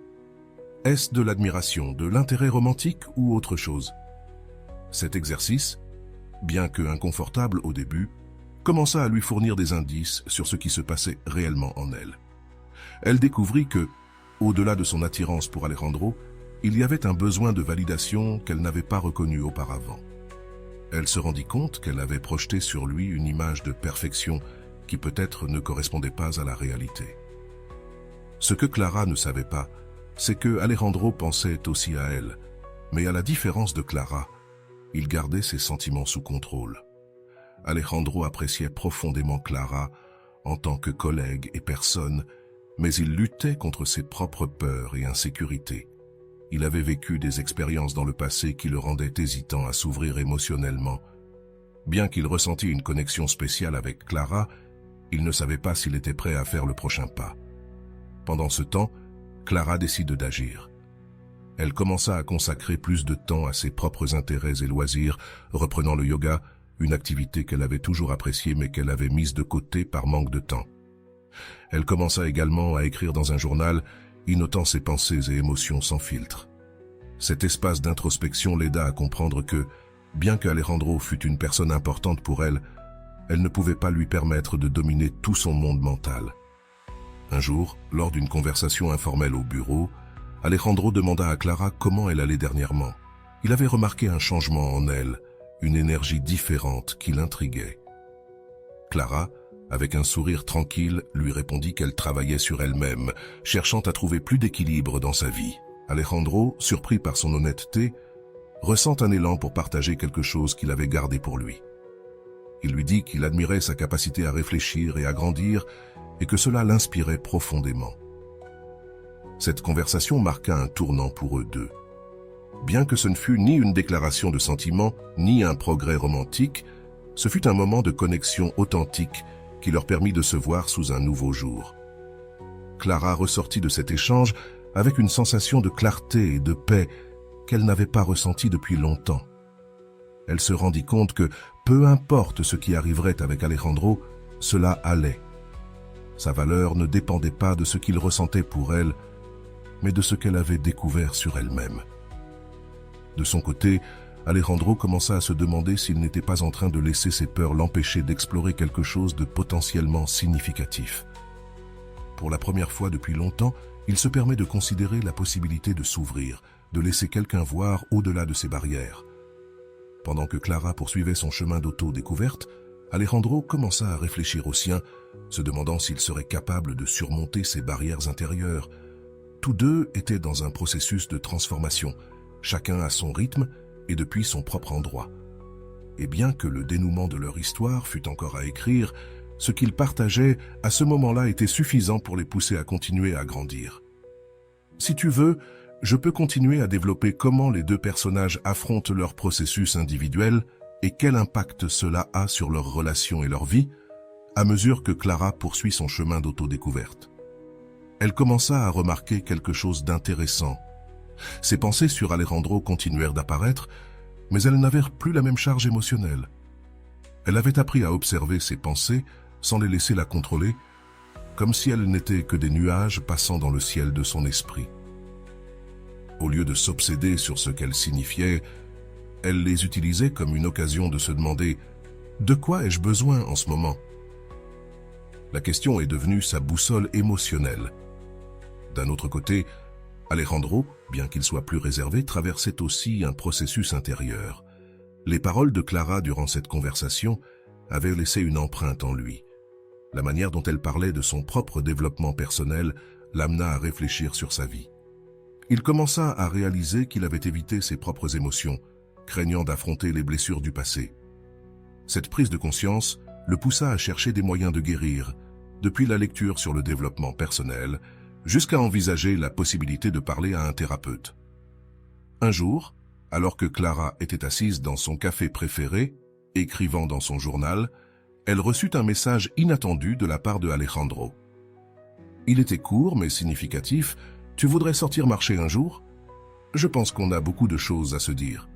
Speaker 1: Est-ce de l'admiration, de l'intérêt romantique ou autre chose ?» Cet exercice, bien que inconfortable au début, commença à lui fournir des indices sur ce qui se passait réellement en elle. Elle découvrit que, au-delà de son attirance pour Alejandro, il y avait un besoin de validation qu'elle n'avait pas reconnu auparavant. Elle se rendit compte qu'elle avait projeté sur lui une image de perfection qui peut-être ne correspondait pas à la réalité. Ce que Clara ne savait pas, c'est que Alejandro pensait aussi à elle, mais à la différence de Clara, il gardait ses sentiments sous contrôle. Alejandro appréciait profondément Clara en tant que collègue et personne, mais il luttait contre ses propres peurs et insécurités. Il avait vécu des expériences dans le passé qui le rendaient hésitant à s'ouvrir émotionnellement. Bien qu'il ressentît une connexion spéciale avec Clara, il ne savait pas s'il était prêt à faire le prochain pas. Pendant ce temps, Clara décide d'agir. Elle commença à consacrer plus de temps à ses propres intérêts et loisirs, reprenant le yoga, une activité qu'elle avait toujours appréciée mais qu'elle avait mise de côté par manque de temps. Elle commença également à écrire dans un journal, y notant ses pensées et émotions sans filtre. Cet espace d'introspection l'aida à comprendre que, bien qu'Alejandro fût une personne importante pour elle, elle ne pouvait pas lui permettre de dominer tout son monde mental. Un jour, lors d'une conversation informelle au bureau, Alejandro demanda à Clara comment elle allait dernièrement. Il avait remarqué un changement en elle, une énergie différente qui l'intriguait. Clara, avec un sourire tranquille, lui répondit qu'elle travaillait sur elle-même, cherchant à trouver plus d'équilibre dans sa vie. Alejandro, surpris par son honnêteté, ressent un élan pour partager quelque chose qu'il avait gardé pour lui. Il lui dit qu'il admirait sa capacité à réfléchir et à grandir, et que cela l'inspirait profondément. Cette conversation marqua un tournant pour eux deux. Bien que ce ne fût ni une déclaration de sentiment, ni un progrès romantique, ce fut un moment de connexion authentique qui leur permit de se voir sous un nouveau jour. Clara ressortit de cet échange avec une sensation de clarté et de paix qu'elle n'avait pas ressentie depuis longtemps. Elle se rendit compte que, peu importe ce qui arriverait avec Alejandro, cela allait. Sa valeur ne dépendait pas de ce qu'il ressentait pour elle, mais de ce qu'elle avait découvert sur elle-même. De son côté, Alejandro commença à se demander s'il n'était pas en train de laisser ses peurs l'empêcher d'explorer quelque chose de potentiellement significatif. Pour la première fois depuis longtemps, il se permet de considérer la possibilité de s'ouvrir, de laisser quelqu'un voir au-delà de ses barrières. Pendant que Clara poursuivait son chemin d'auto-découverte, Alejandro commença à réfléchir au sien, se demandant s'il serait capable de surmonter ses barrières intérieures. Tous deux étaient dans un processus de transformation, chacun à son rythme et depuis son propre endroit. Et bien que le dénouement de leur histoire fût encore à écrire, ce qu'ils partageaient à ce moment-là était suffisant pour les pousser à continuer à grandir. Si tu veux, je peux continuer à développer comment les deux personnages affrontent leur processus individuel et quel impact cela a sur leurs relations et leur vie, à mesure que Clara poursuit son chemin d'autodécouverte. Elle commença à remarquer quelque chose d'intéressant. Ses pensées sur Alejandro continuèrent d'apparaître, mais elles n'avaient plus la même charge émotionnelle. Elle avait appris à observer ses pensées sans les laisser la contrôler, comme si elles n'étaient que des nuages passant dans le ciel de son esprit. Au lieu de s'obséder sur ce qu'elles signifiaient, elle les utilisait comme une occasion de se demander « De quoi ai-je besoin en ce moment ?» La question est devenue sa boussole émotionnelle. D'un autre côté, Alejandro, bien qu'il soit plus réservé, traversait aussi un processus intérieur. Les paroles de Clara durant cette conversation avaient laissé une empreinte en lui. La manière dont elle parlait de son propre développement personnel l'amena à réfléchir sur sa vie. Il commença à réaliser qu'il avait évité ses propres émotions, craignant d'affronter les blessures du passé. Cette prise de conscience le poussa à chercher des moyens de guérir, depuis la lecture sur le développement personnel, jusqu'à envisager la possibilité de parler à un thérapeute. Un jour, alors que Clara était assise dans son café préféré, écrivant dans son journal, elle reçut un message inattendu de la part de Alejandro. Il était court mais significatif. « Tu voudrais sortir marcher un jour ? Je pense qu'on a beaucoup de choses à se dire. »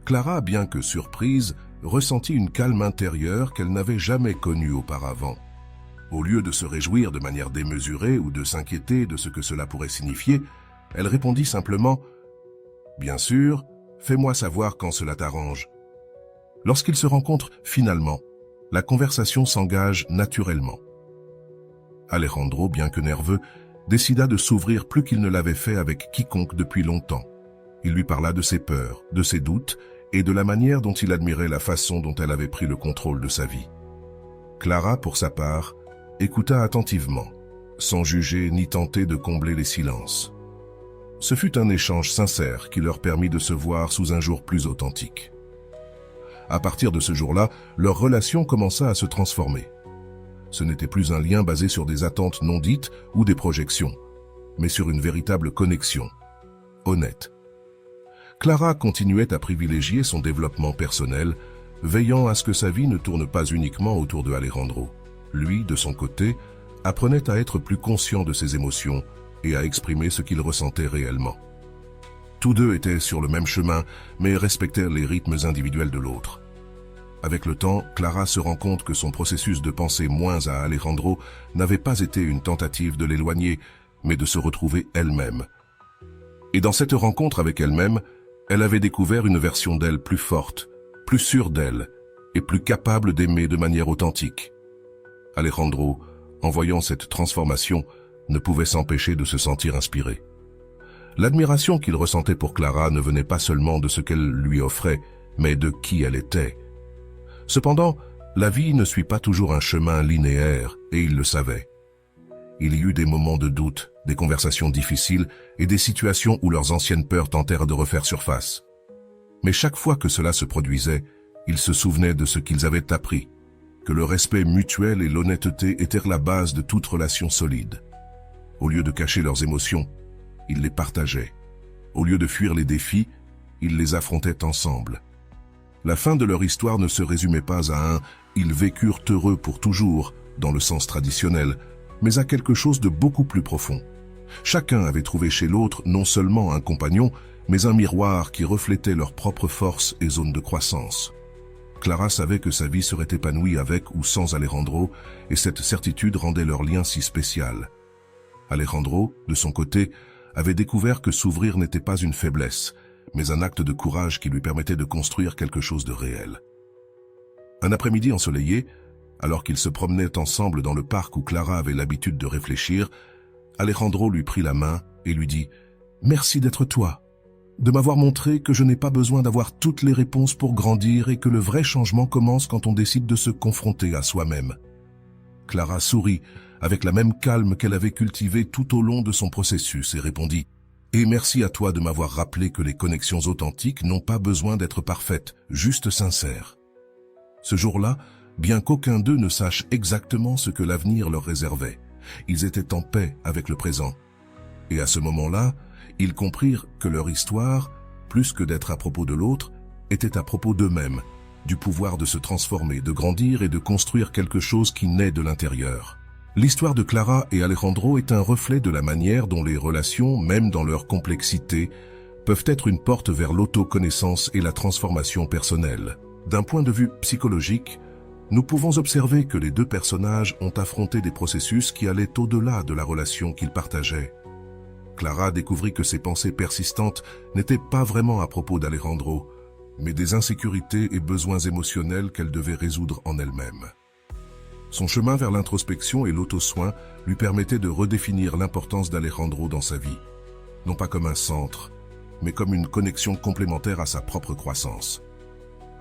Speaker 1: Clara, bien que surprise, ressentit une calme intérieure qu'elle n'avait jamais connue auparavant. Au lieu de se réjouir de manière démesurée ou de s'inquiéter de ce que cela pourrait signifier, elle répondit simplement « Bien sûr, fais-moi savoir quand cela t'arrange. » Lorsqu'ils se rencontrent finalement, la conversation s'engage naturellement. Alejandro, bien que nerveux, décida de s'ouvrir plus qu'il ne l'avait fait avec quiconque depuis longtemps. Il lui parla de ses peurs, de ses doutes et de la manière dont il admirait la façon dont elle avait pris le contrôle de sa vie. Clara, pour sa part, écouta attentivement, sans juger ni tenter de combler les silences. Ce fut un échange sincère qui leur permit de se voir sous un jour plus authentique. À partir de ce jour-là, leur relation commença à se transformer. Ce n'était plus un lien basé sur des attentes non dites ou des projections, mais sur une véritable connexion, honnête. Clara continuait à privilégier son développement personnel, veillant à ce que sa vie ne tourne pas uniquement autour de Alejandro. Lui, de son côté, apprenait à être plus conscient de ses émotions et à exprimer ce qu'il ressentait réellement. Tous deux étaient sur le même chemin, mais respectèrent les rythmes individuels de l'autre. Avec le temps, Clara se rend compte que son processus de penser moins à Alejandro n'avait pas été une tentative de l'éloigner, mais de se retrouver elle-même. Et dans cette rencontre avec elle-même, elle avait découvert une version d'elle plus forte, plus sûre d'elle, et plus capable d'aimer de manière authentique. Alejandro, en voyant cette transformation, ne pouvait s'empêcher de se sentir inspiré. L'admiration qu'il ressentait pour Clara ne venait pas seulement de ce qu'elle lui offrait, mais de qui elle était. Cependant, la vie ne suit pas toujours un chemin linéaire, et il le savait. Il y eut des moments de doute, des conversations difficiles et des situations où leurs anciennes peurs tentèrent de refaire surface. Mais chaque fois que cela se produisait, ils se souvenaient de ce qu'ils avaient appris, que le respect mutuel et l'honnêteté étaient la base de toute relation solide. Au lieu de cacher leurs émotions, ils les partageaient. Au lieu de fuir les défis, ils les affrontaient ensemble. La fin de leur histoire ne se résumait pas à un « ils vécurent heureux pour toujours » dans le sens traditionnel, mais à quelque chose de beaucoup plus profond. Chacun avait trouvé chez l'autre non seulement un compagnon, mais un miroir qui reflétait leurs propres forces et zones de croissance. Clara savait que sa vie serait épanouie avec ou sans Alejandro, et cette certitude rendait leur lien si spécial. Alejandro, de son côté, avait découvert que s'ouvrir n'était pas une faiblesse, mais un acte de courage qui lui permettait de construire quelque chose de réel. Un après-midi ensoleillé, alors qu'ils se promenaient ensemble dans le parc où Clara avait l'habitude de réfléchir, Alejandro lui prit la main et lui dit « Merci d'être toi, de m'avoir montré que je n'ai pas besoin d'avoir toutes les réponses pour grandir et que le vrai changement commence quand on décide de se confronter à soi-même. » Clara sourit avec la même calme qu'elle avait cultivée tout au long de son processus et répondit « Et merci à toi de m'avoir rappelé que les connexions authentiques n'ont pas besoin d'être parfaites, juste sincères. » Ce jour-là, bien qu'aucun d'eux ne sache exactement ce que l'avenir leur réservait, ils étaient en paix avec le présent. Et à ce moment-là, ils comprirent que leur histoire, plus que d'être à propos de l'autre, était à propos d'eux-mêmes, du pouvoir de se transformer, de grandir et de construire quelque chose qui naît de l'intérieur. L'histoire de Clara et Alejandro est un reflet de la manière dont les relations, même dans leur complexité, peuvent être une porte vers l'autoconnaissance et la transformation personnelle. D'un point de vue psychologique, nous pouvons observer que les deux personnages ont affronté des processus qui allaient au-delà de la relation qu'ils partageaient. Clara découvrit que ses pensées persistantes n'étaient pas vraiment à propos d'Alejandro, mais des insécurités et besoins émotionnels qu'elle devait résoudre en elle-même. Son chemin vers l'introspection et l'auto-soin lui permettait de redéfinir l'importance d'Alejandro dans sa vie, non pas comme un centre, mais comme une connexion complémentaire à sa propre croissance.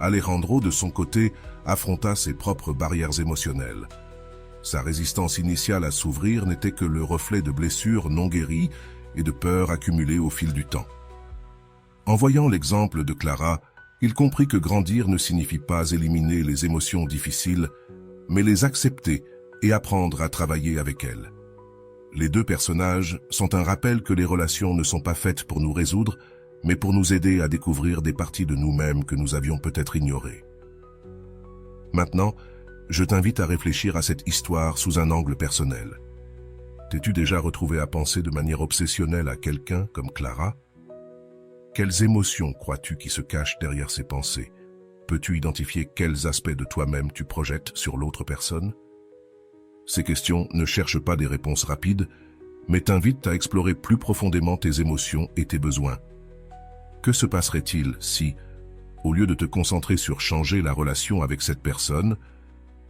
Speaker 1: Alejandro, de son côté, affronta ses propres barrières émotionnelles. Sa résistance initiale à s'ouvrir n'était que le reflet de blessures non guéries et de peurs accumulées au fil du temps. En voyant l'exemple de Clara, il comprit que grandir ne signifie pas éliminer les émotions difficiles, mais les accepter et apprendre à travailler avec elles. Les deux personnages sont un rappel que les relations ne sont pas faites pour nous résoudre, mais pour nous aider à découvrir des parties de nous-mêmes que nous avions peut-être ignorées. Maintenant, je t'invite à réfléchir à cette histoire sous un angle personnel. T'es-tu déjà retrouvé à penser de manière obsessionnelle à quelqu'un comme Clara? Quelles émotions crois-tu qui se cachent derrière ces pensées? Peux-tu identifier quels aspects de toi-même tu projettes sur l'autre personne? Ces questions ne cherchent pas des réponses rapides, mais t'invitent à explorer plus profondément tes émotions et tes besoins. Que se passerait-il si, au lieu de te concentrer sur changer la relation avec cette personne,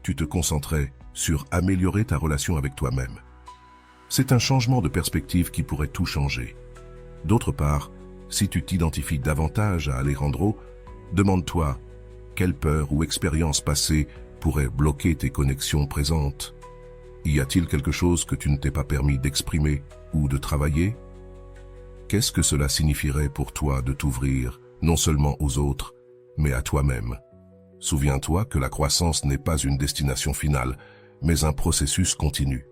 Speaker 1: tu te concentrais sur améliorer ta relation avec toi-même? C'est un changement de perspective qui pourrait tout changer. D'autre part, si tu t'identifies davantage à Alejandro, demande-toi quelle peur ou expérience passée pourrait bloquer tes connexions présentes. Y a-t-il quelque chose que tu ne t'es pas permis d'exprimer ou de travailler? Qu'est-ce que cela signifierait pour toi de t'ouvrir, non seulement aux autres, mais à toi-même? Souviens-toi que la croissance n'est pas une destination finale, mais un processus continu.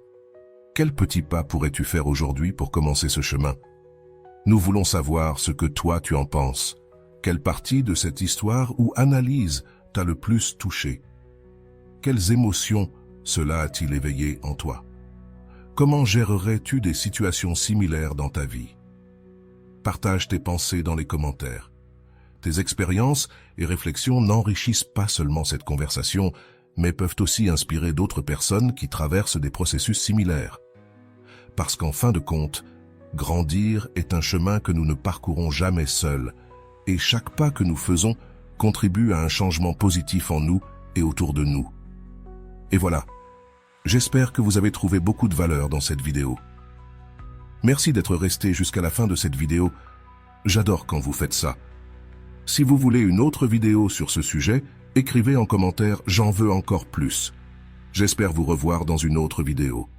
Speaker 1: Quel petit pas pourrais-tu faire aujourd'hui pour commencer ce chemin? Nous voulons savoir ce que toi tu en penses. Quelle partie de cette histoire ou analyse t'a le plus touché? Quelles émotions cela a-t-il éveillé en toi? Comment gérerais-tu des situations similaires dans ta vie? Partage tes pensées dans les commentaires. Tes expériences et réflexions n'enrichissent pas seulement cette conversation, mais peuvent aussi inspirer d'autres personnes qui traversent des processus similaires. Parce qu'en fin de compte, grandir est un chemin que nous ne parcourons jamais seuls, et chaque pas que nous faisons contribue à un changement positif en nous et autour de nous. Et voilà, j'espère que vous avez trouvé beaucoup de valeur dans cette vidéo. Merci d'être resté jusqu'à la fin de cette vidéo. J'adore quand vous faites ça. Si vous voulez une autre vidéo sur ce sujet, écrivez en commentaire « J'en veux encore plus ». J'espère vous revoir dans une autre vidéo.